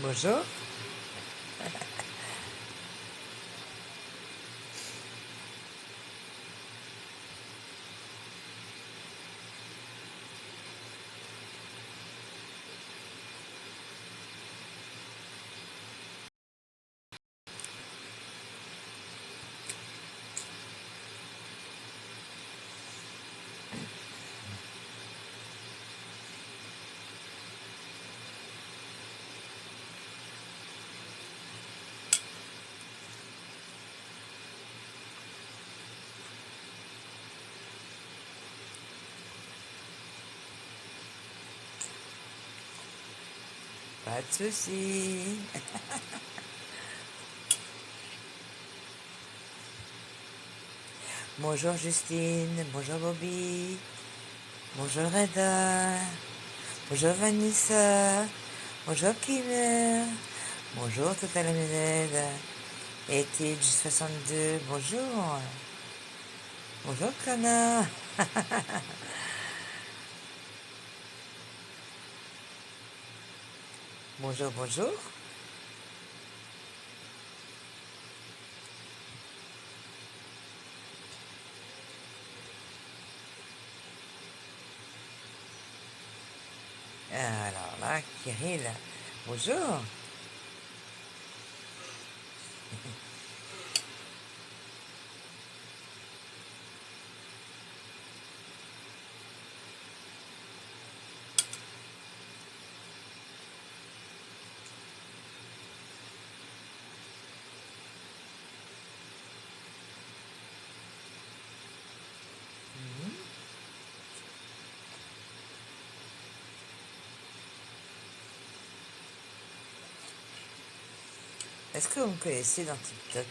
Bonjour. Pas de souci. Bonjour Justine, bonjour Bobby, bonjour Reda, bonjour Vanessa, bonjour Kimer, bonjour Total Mened, Etige 62, bonjour, bonjour Kana, bonjour, bonjour. Alors là, Kirill, bonjour. Est-ce que vous me connaissez dans TikTok?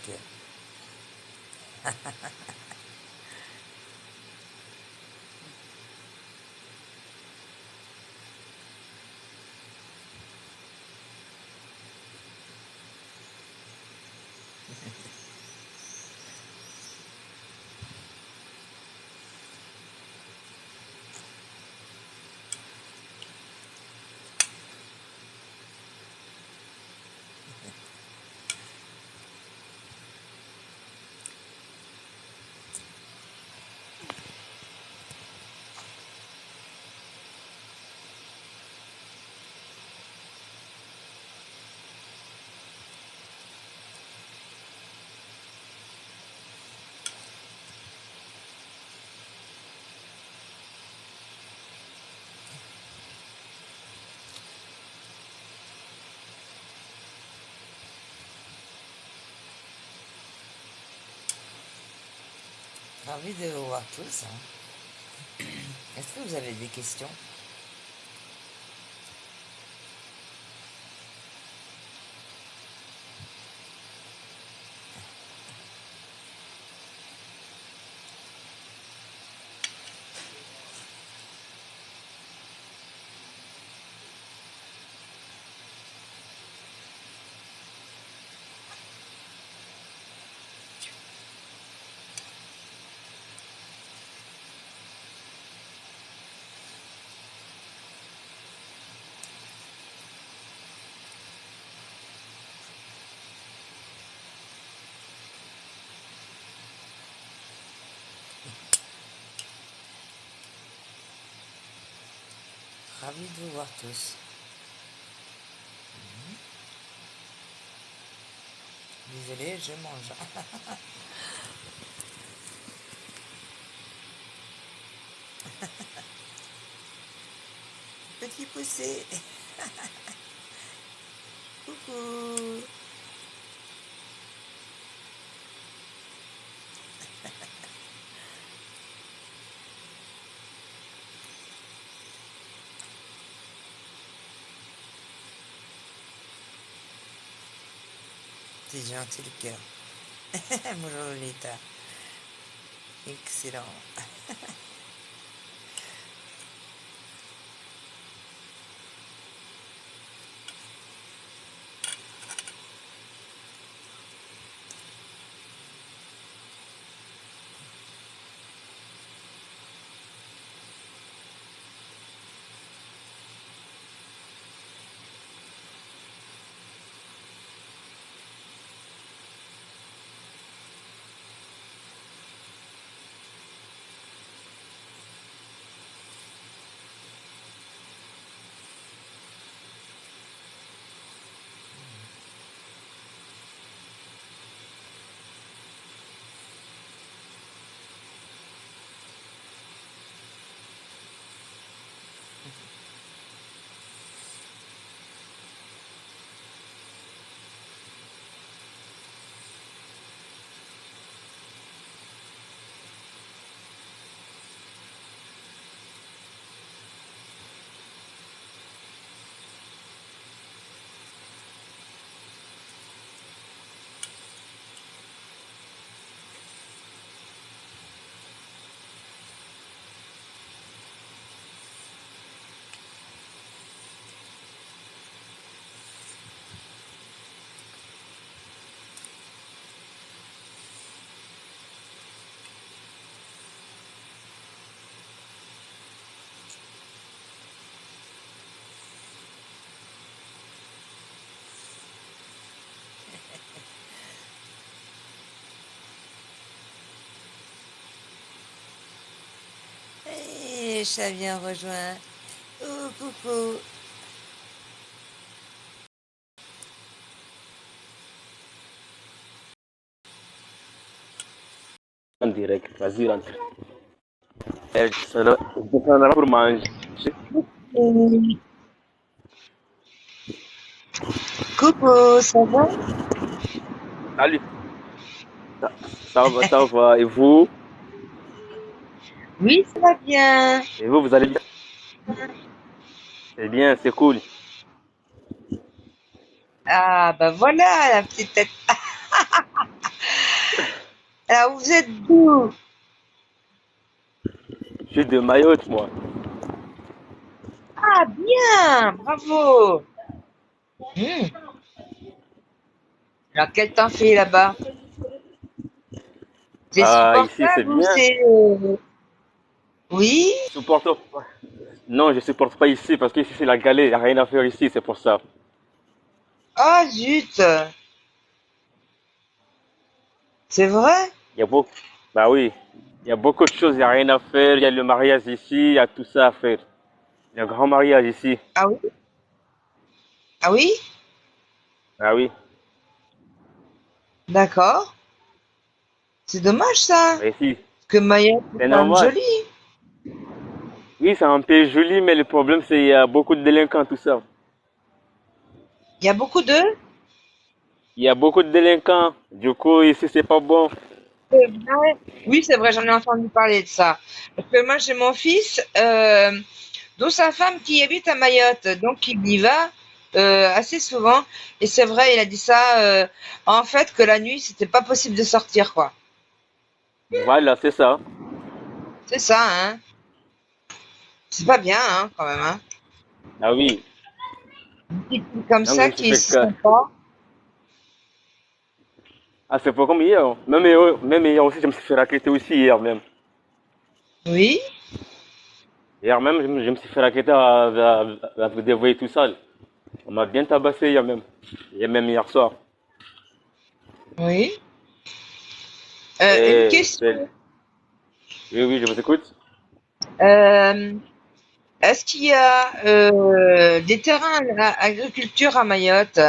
Ravi de vous voir tous, hein. Est-ce que vous avez des questions? Ravi de vous voir tous. Désolée, je mange. Petit poussé. Coucou. C'est gentil le cœur. Bonjour Lolita. Excellent. Aïcha vient rejoindre. Oh, coucou. En direct, vas-y, rentre. Elle descendra pour manger. Coucou, ça va? Salut, ça va. Oui, ça va bien. Et vous, vous allez bien? C'est bien, c'est cool. Ah, bah voilà, la petite tête. Alors, vous êtes d'où? Je suis de Mayotte, moi. Ah, bien, bravo. Hmm. Alors, quel temps fait là-bas? C'est Ah, ici, c'est supportable ou bien. c'est... Oui? Je supporte pas. Non, je supporte pas ici parce qu'ici, c'est la galère. Il n'y a rien à faire ici, c'est pour ça. Ah, zut. C'est vrai? Il y a beaucoup. Bah oui. Il y a beaucoup de choses, il n'y a rien à faire. Il y a le mariage ici, il y a tout ça à faire. Il y a un grand mariage ici. Ah oui? Ah oui? Ah oui. D'accord. C'est dommage ça. Mais ici, Parce que Mayotte, c'est c'est quand même normal. joli. Oui, c'est un pays joli, mais le problème, c'est qu'il y a beaucoup de délinquants, tout ça. Il y a beaucoup de... Il y a beaucoup de délinquants. Du coup, ici, c'est pas bon. C'est vrai. Oui, c'est vrai, j'en ai entendu parler de ça. Parce que moi, j'ai mon fils, dont sa femme qui habite à Mayotte. Donc, il y va assez souvent. Et c'est vrai, il a dit ça, en fait, que la nuit, c'était pas possible de sortir, quoi. Voilà, c'est ça. C'est ça, hein. C'est pas bien, hein, quand même, hein. Ah oui. Une petite fille comme Donc, je ça me suis qui fait se que. sent pas. Ah, c'est pas comme hier. Même hier aussi, je me suis fait raqueter aussi, hier même. Oui. Hier même, je me suis fait raqueter avec des voyous tout seul. On m'a bien tabassé hier même. Et même hier soir. Oui. Une Et question. oui, oui, je vous écoute. Euh, Est-ce qu'il y a des terrains à agriculture à Mayotte?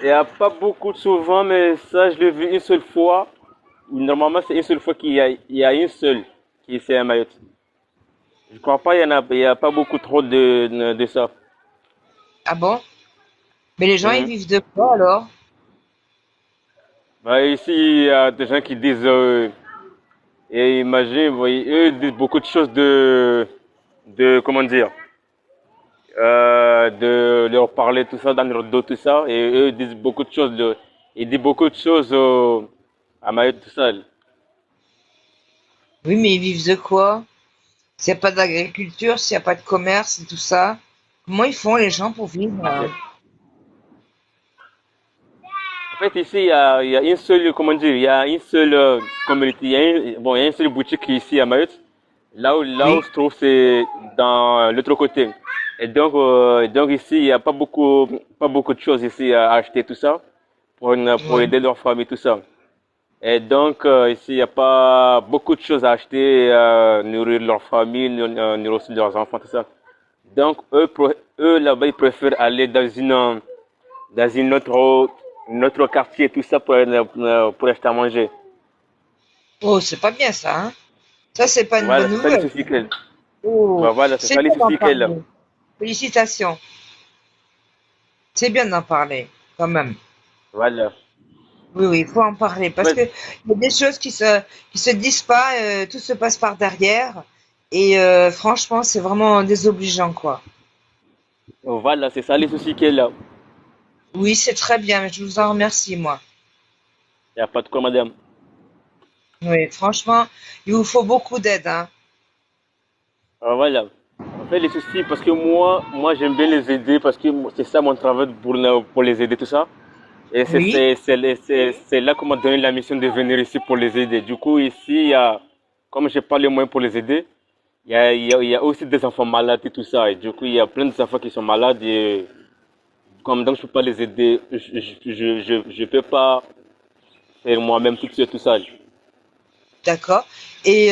Il n'y a pas beaucoup souvent, mais ça, je l'ai vu une seule fois. Normalement, c'est une seule fois qu'il y a une seule qui est ici à Mayotte. Je crois pas, il y a pas beaucoup trop de ça. Ah bon? Mais les gens, ils Mhm. vivent de quoi alors? Bah, ici, il y a des gens qui disent, et imagine, vous voyez, eux disent beaucoup de choses comment dire, de leur parler tout ça dans leur dos, tout ça, et eux disent beaucoup de choses, ils disent beaucoup de choses à Mayotte tout seul. Oui, mais ils vivent de quoi? S'il n'y a pas d'agriculture, s'il n'y a pas de commerce et tout ça, comment ils font les gens pour vivre? En fait, ici, il y a une seule, comment dire, il y a une seule communauté, il y a une seule boutique ici à Mayotte. Là où Oui, se trouve, c'est dans l'autre côté. Et donc ici, il n'y a pas beaucoup de choses ici à acheter, tout ça, pour oui. aider leur famille, tout ça. Et donc, ici, il n'y a pas beaucoup de choses à acheter, nourrir leur famille, nourrir aussi leurs enfants, tout ça. Donc, eux là-bas, ils préfèrent aller dans une autre quartier, tout ça, pour acheter à manger. Oh, c'est pas bien ça, hein? Ça, c'est pas une Voilà, bonne c'est ça le nouvelle. souci qu'elle. Oh, Bah voilà, c'est c'est ça le bien d'en souci qu'elle a. parler. Félicitations. C'est bien d'en parler, quand même. Voilà. Oui, oui, il faut en parler En parce fait, que il y a des choses qui se disent pas, tout se passe par derrière et franchement, c'est vraiment désobligeant, quoi. voilà, c'est ça le souci qu'elle a. Oui, c'est très bien, mais je vous en remercie, moi. Il n'y a pas de quoi, madame. Oui, franchement, il vous faut beaucoup d'aide, hein. Voilà. En fait, les soucis, parce que moi j'aime bien les aider, parce que c'est ça mon travail pour les aider, tout ça. Et c'est Oui, c'est- c'est- c'est là qu'on m'a donné la mission de venir ici pour les aider. Du coup, ici, comme je n'ai pas les moyens pour les aider, il y a aussi des enfants malades et tout ça. Et du coup, il y a plein d'enfants qui sont malades et comme donc je peux pas les aider, je peux pas faire moi-même tout seul, tout seul. d'accord. Et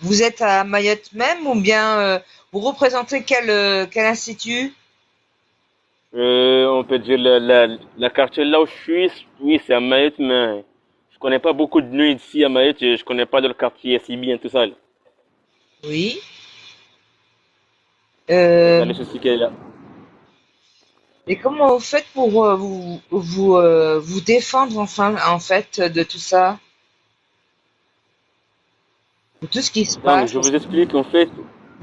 vous êtes à Mayotte même ou bien vous représentez quel institut? On peut dire la quartier là où je suis, oui, c'est à Mayotte, mais je connais pas beaucoup de nœuds ici à Mayotte, je connais pas le quartier si bien, tout ça. Oui. C'est ça Euh, le souci qu'il y a là. et comment vous faites pour vous défendre enfin en fait de tout ça, de tout ce qui se Donc, passe? je Parce vous que explique, en fait,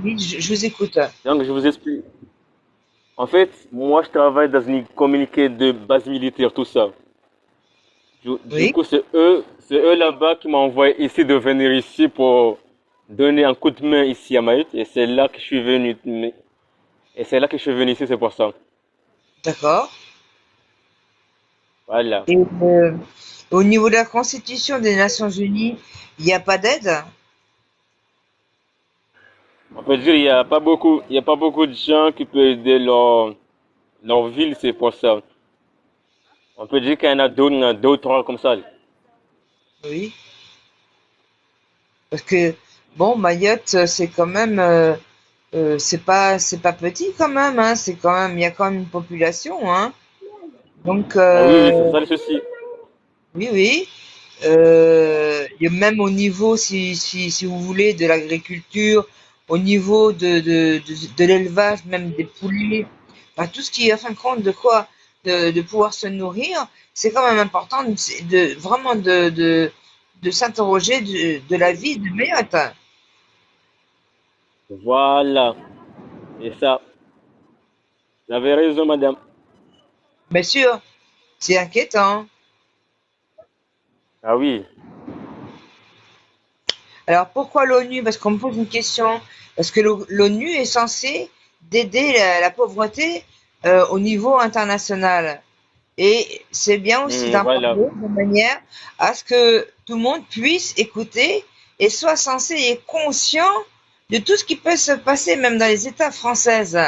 oui, je vous écoute. donc, je vous explique. En fait, moi, je travaille dans une communiqué de base militaire, tout ça. Du Oui, coup, c'est eux là-bas qui m'ont envoyé ici de venir ici pour donner un coup de main ici à Mayotte. Et c'est là que je suis venu. Et c'est là que je suis venu ici, c'est pour ça. d'accord. Voilà. Et au niveau de la Constitution des Nations Unies, il n'y a pas d'aide? On peut dire, il y a pas beaucoup de gens qui peuvent aider leur ville, c'est pour ça. On peut dire qu'il y en a d'autres, il y en a deux ou trois comme ça. Oui. Parce que bon, Mayotte, c'est quand même, c'est pas petit quand même, hein. C'est quand même, il y a quand même une population, hein. Donc Ah oui, oui, c'est ça le souci. oui, oui. Il y a même au niveau, si vous voulez, de l'agriculture, au niveau de l'élevage, même des poulets, enfin, tout ce qui est, en fin de compte, de quoi, de pouvoir se nourrir, c'est quand même important vraiment de s'interroger de la vie de Mayotte. Voilà. Et ça, vous avez raison, madame. Bien sûr, c'est inquiétant. Ah oui. Alors pourquoi l'ONU? Parce qu'on me pose une question. Parce que l'ONU est censée d'aider la pauvreté au niveau international. Et c'est bien aussi d'en Voilà. parler de manière à ce que tout le monde puisse écouter et soit censé et conscient de tout ce qui peut se passer, même dans les États françaises.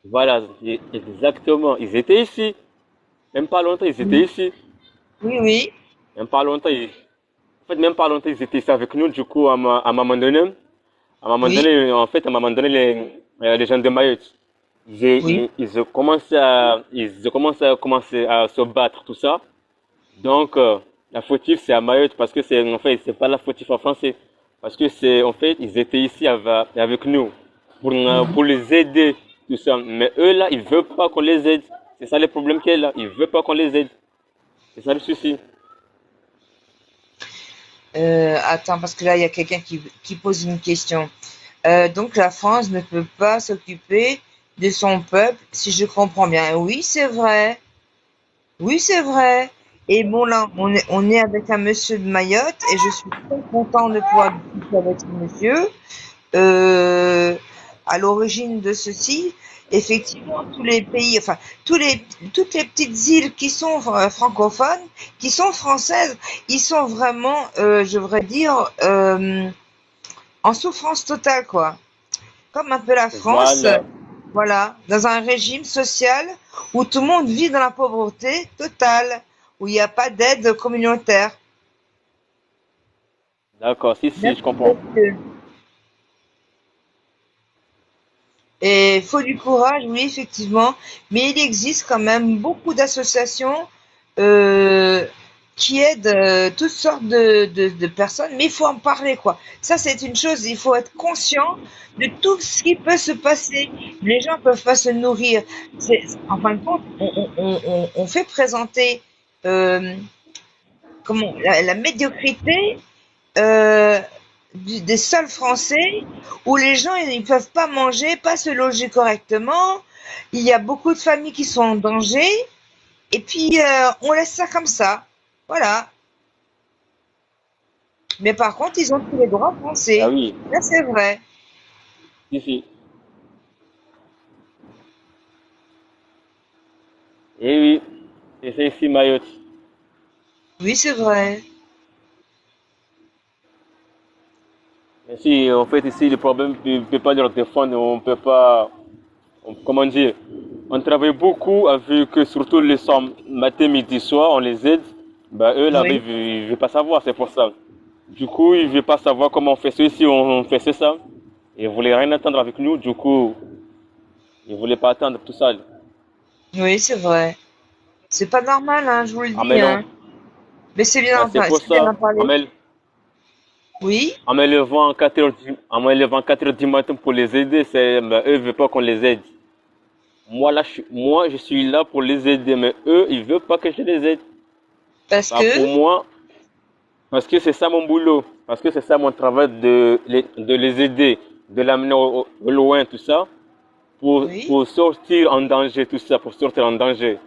Voilà. Exactement. Ils étaient ici. Même pas longtemps, ils étaient Oui, ici. oui, oui. Même pas longtemps, en fait, même pas longtemps, ils étaient ici avec nous. Du coup, à un moment donné, Oui, à un moment donné, les gens de Mayotte, oui. ils ont commencé à se battre, tout ça. Donc, la fautif, c'est à Mayotte parce que en fait, c'est pas la fautif en français. Parce que en fait, ils étaient ici avec nous Mhm. pour les aider, tout ça. Mais eux, là, ils veulent pas qu'on les aide. C'est ça le problème qu'il y a là. Ils veulent pas qu'on les aide. C'est ça le souci. Attends, parce que là, il y a quelqu'un qui pose une question. Donc la France ne peut pas s'occuper de son peuple, si je comprends bien. Oui, c'est vrai. Oui, c'est vrai. Et bon, là, on est avec un monsieur de Mayotte et je suis très content de pouvoir discuter avec ce monsieur. Euh, à l'origine de ceci, effectivement, tous les pays, enfin, toutes les petites îles qui sont francophones, qui sont françaises, ils sont vraiment, je voudrais dire, en souffrance totale, quoi. Comme un peu la France, Voilà. voilà, dans un régime social où tout le monde vit dans la pauvreté totale, où il n'y a pas d'aide communautaire. D'accord. Si, si, je Merci, comprends. monsieur. Et il faut du courage, oui, effectivement, mais il existe quand même beaucoup d'associations euh, qui aident toutes sortes de personnes, mais il faut en parler, quoi. Ça, c'est une chose, il faut être conscient de tout ce qui peut se passer. Les gens peuvent pas se nourrir. En fin de compte, on fait présenter euh, comment, la médiocrité euh, des sols français où les gens ils peuvent pas manger, pas se loger correctement. Il y a beaucoup de familles qui sont en danger et puis on laisse ça comme ça. Voilà. Mais par contre, ils ont tous les droits Ah français. oui. Là, c'est vrai. Si, si. Et oui. Et c'est ici, Mayotte. Oui, c'est vrai. Mais si, en fait, ici, le problème, ne peut pas leur défendre. On peut pas. Comment dire? On travaille beaucoup avec surtout les sommes matin, midi, soir. On les aide. Bah, eux, là-bas, Oui. ils ne veulent pas savoir. C'est pour ça. Du coup, il veut pas savoir comment on fait ceci, on fait ça. Il voulait rien attendre avec nous. Du coup, il voulait pas attendre tout ça. Oui, c'est vrai. C'est pas normal, hein, je vous le En dis, mêlant, hein. Mais c'est bien, bah, c'est enfin, pour c'est bien ça, d'en parler. Oui? en me levant en me levant 4 heures du matin pour les aider, bah, eux, ils veulent pas qu'on les aide. Moi, je suis là pour les aider, mais eux, ils veulent pas que je les aide. Parce Bah, pour que, moi, parce que c'est ça mon boulot, parce que c'est ça mon travail de les aider, de l'amener au loin, tout ça, oui, pour sortir en danger, tout ça, pour sortir en danger.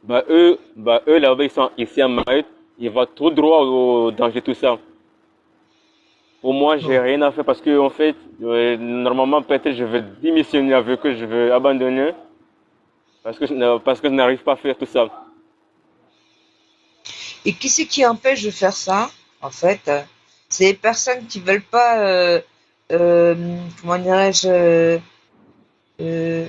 Bah, eux là-bas, ils sont ici à Mayotte, ils vont tout droit au danger, tout ça. Pour moi, j'ai bon. rien à faire parce que, en fait, normalement, peut-être je vais démissionner avec eux, je vais abandonner parce que je n'arrive pas à faire tout ça. Et qui c'est qui empêche de faire ça, en fait? C'est les personnes qui veulent pas, comment dirais-je, euh,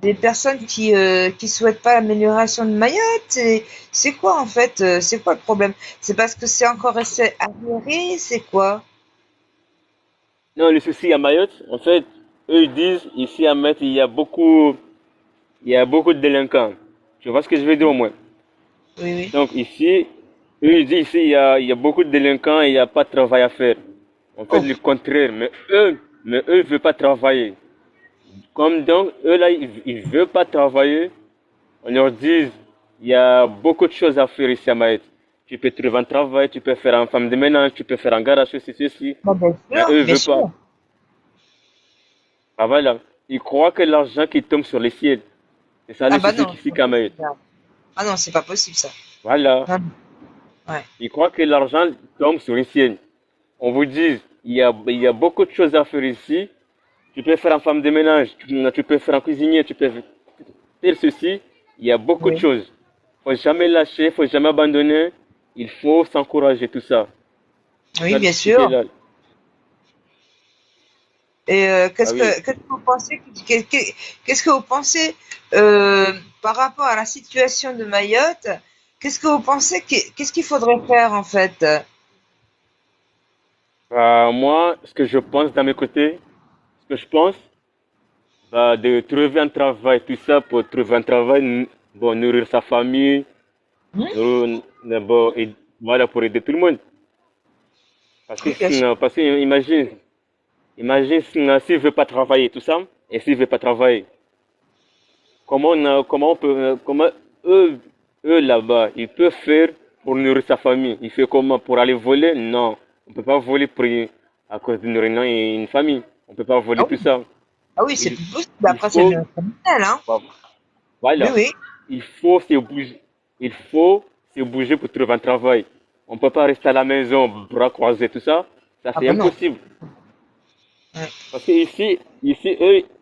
des personnes qui souhaitent pas l'amélioration de Mayotte. C'est quoi, en fait? C'est quoi le problème? C'est parce que c'est encore resté arriéré? C'est quoi? Non, le souci à Mayotte, en fait, eux ils disent ici à Mayotte, il y a beaucoup de délinquants. Tu vois ce que je veux dire au moins? Oui, oui. Donc ici, eux ils disent ici il y a beaucoup de délinquants et il n'y a pas de travail à faire. En fait, Oh, le contraire, mais eux, ils veulent pas travailler. Comme donc, eux là, ils veulent pas travailler, on leur dit, il y a beaucoup de choses à faire ici à Mayotte. Tu peux trouver un travail, tu peux faire un femme de ménage, tu peux faire un garage, ceci. bah, bien Mais sûr, eux, ils bien veulent pas. sûr. Ah voilà. Ils croient que l'argent qui tombe sur les ciels. C'est ça Ah le bah souci non, qui c'est s'y pas possible, Mayotte. ça. Ah non, c'est pas possible ça. Voilà. Non, non. Ouais. Ils croient que l'argent tombe sur les ciels. On vous dit, il y a beaucoup de choses à faire ici. Tu peux faire en femme de ménage, tu peux faire en cuisinier, tu peux faire ceci. Il y a beaucoup de Oui, choses. Faut jamais lâcher, faut jamais abandonner. Il faut s'encourager, tout ça. C'est oui, ça le bien souci qui est sûr. là. Et Ah oui. qu'est-ce que vous pensez, qu'est-ce que vous pensez par rapport à la situation de Mayotte? Qu'est-ce que vous pensez, qu'est-ce qu'il faudrait faire en fait? Moi, ce que je pense d'un mes côtés, ce que je pense, de trouver un travail, tout ça, pour trouver un travail, bon, nourrir sa famille, Hmm. bon, et voilà, pour aider tout le monde. Oui, bien sûr. Parce que imagine s'il veut pas travailler, tout ça, et s'il veut pas travailler, comment on peut, eux, eux là-bas, ils peuvent faire pour nourrir sa famille. Il fait comment? Pour aller voler? Non. On peut pas voler à cause de nourrir une famille. On peut pas Ah voler tout oui, ça. ah oui, c'est Il, plus possible. il Après, c'est faut, le criminel, hein. Oui, voilà. oui. Il faut se bouger. Il faut se bouger pour trouver un travail. On peut pas rester à la maison, bras croisés, tout ça. Ça, Ah c'est bah non. impossible. Ouais. Parce que ici,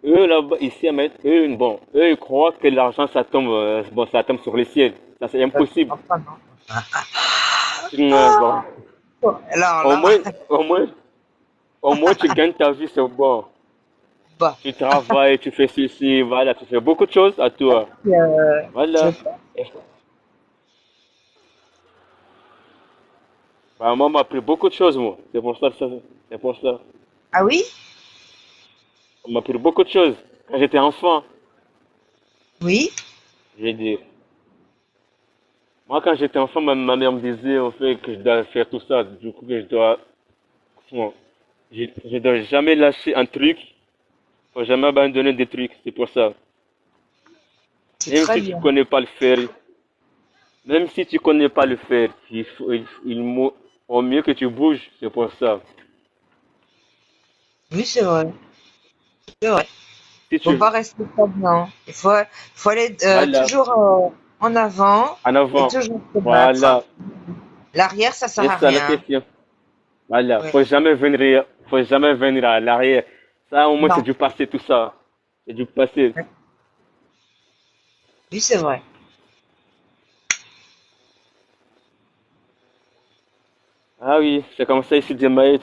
eux là-bas, ici à Mayotte, eux, bon, eux, ils croient que l'argent, ça tombe sur le ciel. Ça, c'est impossible. Enfin, non. Bon, Bon, alors au là, moins, au moins, au moins, tu gagnes ta vie, c'est bon. bah, Tu travailles, tu fais ceci, voilà, tu fais beaucoup de choses à toi. je Voilà. pense. Et, moi, m'a appris beaucoup de choses, moi. C'est pour ça. Ah oui? On m'a appris beaucoup de choses. Quand j'étais enfant, Oui? j'ai dit, moi, quand j'étais enfant, ma mère me disait, en fait, que je dois faire tout ça. Du coup, que je dois, bon, je dois jamais lâcher un truc. Faut jamais abandonner des trucs. C'est pour ça. C'est Même très si tu bien. connais pas le faire, même si tu connais pas le faire, au mieux que tu bouges. C'est pour ça. Oui, c'est vrai. C'est vrai. Si Faut tu, pas rester stagnant. Faut aller voilà, toujours en avant en et avant. toujours se battre. Voilà. L'arrière, ça sert C'est à ça la rien. question. Voilà. Ouais. Faut jamais venir à l'arrière. Ça, au moins, c'est Non. du passé, tout ça. C'est du passé. Ouais. Oui, c'est vrai. Ah oui, c'est comme ça ici de Maïs.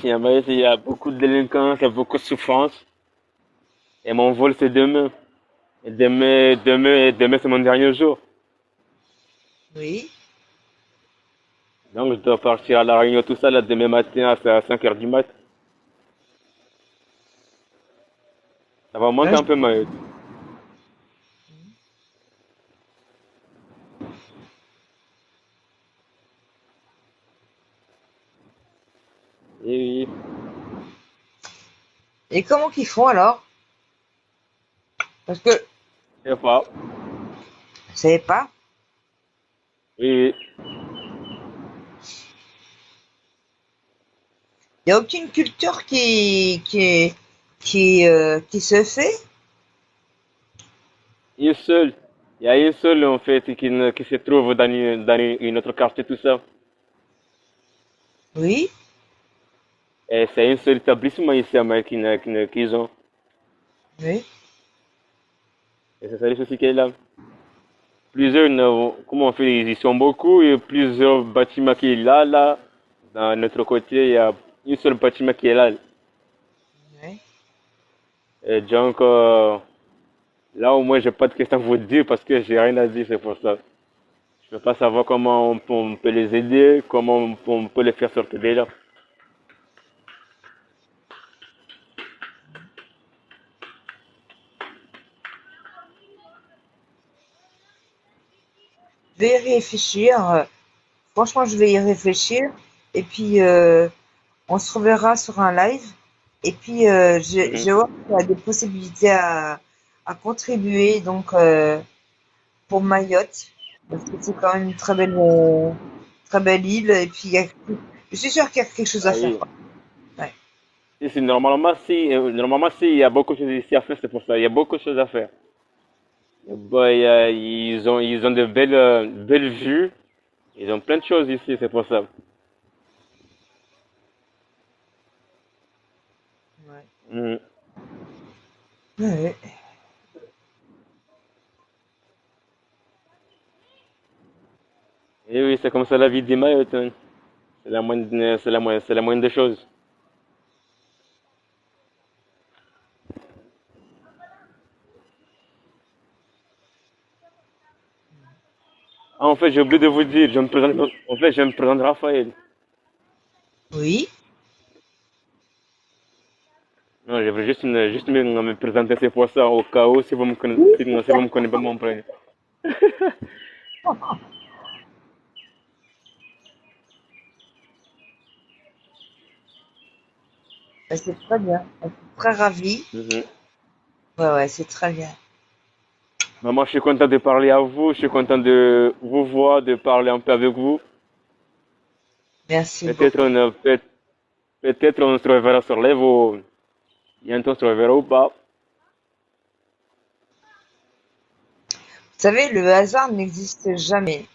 Il y a beaucoup de délinquance, il y a beaucoup de souffrance. Et mon vol, c'est demain. Et demain, c'est mon dernier jour. Oui. Donc je dois partir à la réunion, tout ça, là, demain matin à 5 heures du mat. Ça va Là, manquer un peu, Mayotte. Oui, oui, et comment qu'ils font alors? Parce que, je sais pas. je savais pas. Oui, Il n'y a aucune culture qui se fait? oui. Une seule. Il y a une seule, en fait, qui se trouve une autre quartier, tout ça. Oui, Et c'est un seul établissement ici à Mayotte qu'ils ont. oui. Et c'est ça le souci qu'il y a là. Plusieurs, comment on fait, ils y sont beaucoup, et plusieurs bâtiments qui est là. Dans notre côté, il y a une seule bâtiment qui est là. Oui. Et donc, là, au moins, j'ai pas de questions à vous dire parce que j'ai rien à dire, c'est pour ça. Je veux pas savoir comment on peut les aider, comment on peut les faire sortir de là. Je vais y réfléchir. Franchement, je vais y réfléchir. Et puis, on se reverra sur un live. Et puis, je Mhm. vais voir s'il y a des possibilités à contribuer donc pour Mayotte. Parce que c'est quand même une très belle île. Et puis, je suis sûre qu'il y a quelque chose à Ah faire, oui. quoi. Ouais. Normalement, si, il y a beaucoup de choses ici à faire, c'est pour ça. Il y a beaucoup de choses à faire. Bah, ils ont de belles vues. Ils ont plein de choses ici, c'est pour ça. Ouais. Mhm. Ouais. Et oui, c'est comme ça la vie des Mayotte, hein. C'est la moindre des choses. Ah, en fait, j'ai oublié de vous dire, je me présente Raphaël. Oui. Non, je voulais juste me présenter, c'est pour ça, au cas où, Oui, c'est si ça. vous me connaissez pas mon prénom. C'est très bien. Je suis très ravie. Mhm. Ouais, ouais, c'est très bien. Maman, je suis content de parler à vous, je suis content de vous voir, de parler un peu avec vous. Merci Peut-être beaucoup. on, peut, peut-être on se reverra sur les ou bientôt on se reverra ou pas. Vous savez, le hasard n'existe jamais.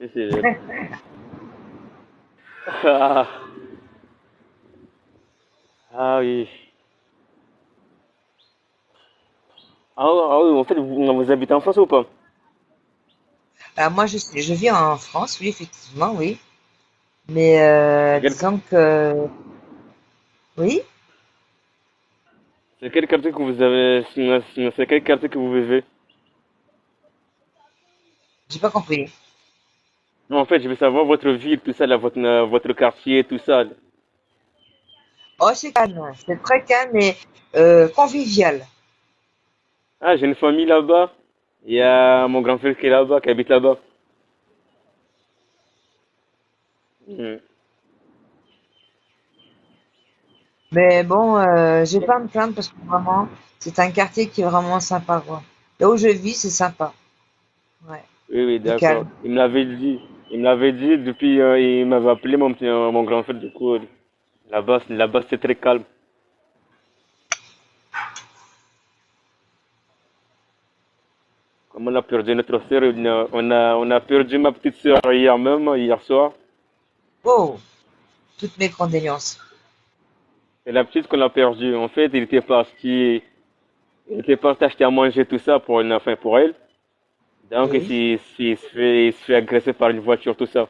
C'est- Ah, ah oui. Ah oui, en fait, vous habitez en France ou pas? Alors moi, je vis en France, oui, effectivement, oui. Mais C'est quel, disons que oui, c'est quel quartier que vous avez, c'est quel quartier que vous vivez? j'ai pas compris. Non, en fait, je veux savoir votre ville, tout ça, là, votre quartier, tout ça, là. Oh, c'est calme, c'est très calme et convivial. Ah, j'ai une famille là-bas. Il y a mon grand frère qui est là-bas, qui habite là-bas. Mhm. Mais bon, j'ai pas à me plaindre parce que vraiment, c'est un quartier qui est vraiment sympa, quoi. Là où je vis, c'est sympa. Ouais, Oui, oui, c'est d'accord. calme. Il me l'avait dit. Il me l'avait dit depuis, il m'avait appelé mon grand frère, du coup, là-bas, c'est très calme. Comme on a perdu notre sœur, on a perdu ma petite sœur hier même, hier soir. Oh, toutes mes condoléances. C'est la petite qu'on a perdue. En fait, il était parti acheter à manger tout ça pour enfin, pour elle. Donc, Oui. il se fait agresser par une voiture, tout ça.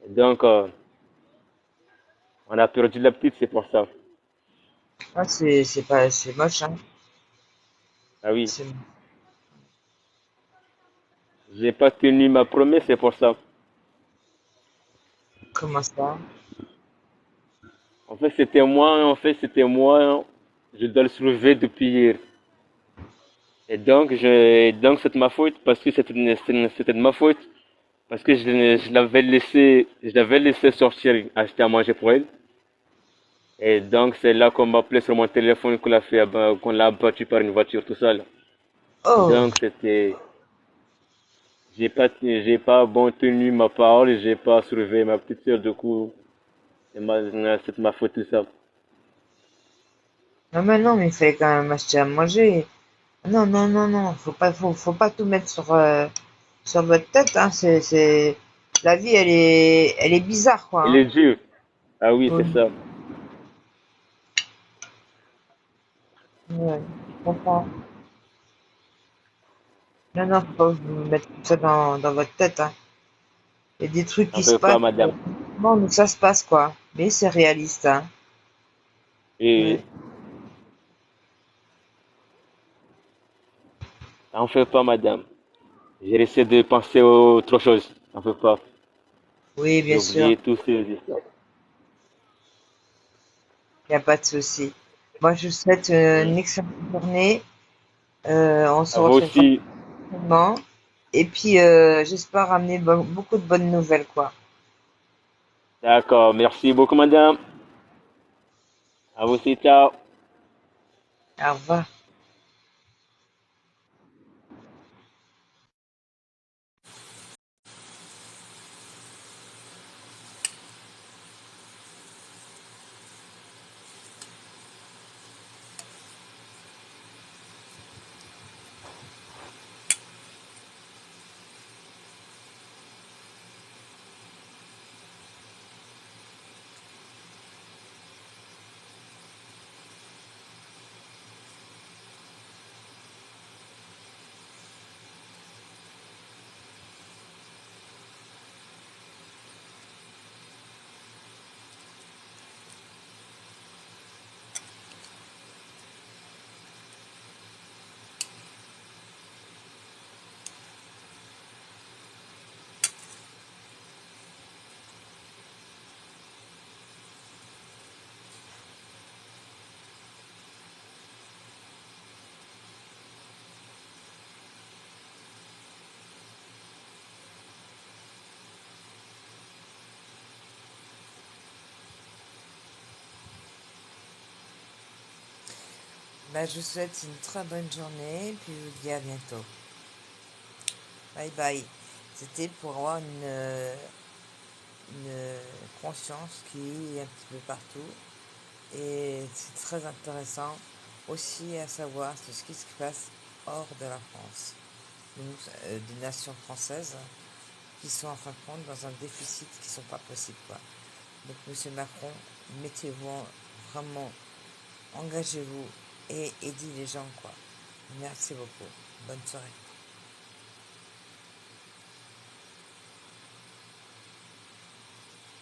Donc, on a perdu la petite, c'est pour ça. Ah, c'est pas, c'est moche, hein. Ah oui. C'est- J'ai pas tenu ma promesse, c'est pour ça. Comment ça? C'était moi, je dois le soulever depuis hier. Et donc c'est de ma faute parce que c'était de ma faute parce que je l'avais laissé sortir acheter à manger pour elle. Et donc c'est là qu'on m'a appelé sur mon téléphone qu'on l'a abattu par une voiture tout seul. Oh, Donc j'ai pas bon tenu ma parole, j'ai pas soulevé ma petite sœur du coup, c'est de ma faute tout ça. non, mais non, mais il fallait quand même acheter à manger. Non, non, non, non, faut pas tout mettre sur votre tête, hein. La vie, elle est bizarre, quoi, Elle hein. est dure. Ah oui, c'est Oui, ça. ouais, je comprends. Non, non, faut pas vous mettre tout ça dans votre tête, hein. Il y a des trucs On qui se peut pas, passent, madame. bon, mais ça se passe, quoi. Mais c'est réaliste, hein. Et Oui, on fait pas, madame. J'ai essayé de penser à autre chose. On peut pas. oui, J'ai bien sûr, oublié tous ces histoires. il n'y a pas de souci. Moi, je vous souhaite Hmm. une excellente journée. On se À vous retrouvera aussi. prochainement. Et puis, j'espère ramener beaucoup de bonnes nouvelles, quoi. D'accord. Merci beaucoup, madame. À vous aussi. Ciao. Au revoir. Bah, je vous souhaite une très bonne journée, puis je vous dis à bientôt. Bye bye. C'était pour avoir une conscience qui est un petit peu partout. Et c'est très intéressant aussi à savoir ce qui se passe hors de la France. Nous, des nations françaises qui sont en fin de compte dans un déficit qui ne sont pas possibles, quoi. Donc, Monsieur Macron, mettez-vous vraiment, engagez-vous et aidez les gens, quoi. Merci beaucoup. Bonne soirée.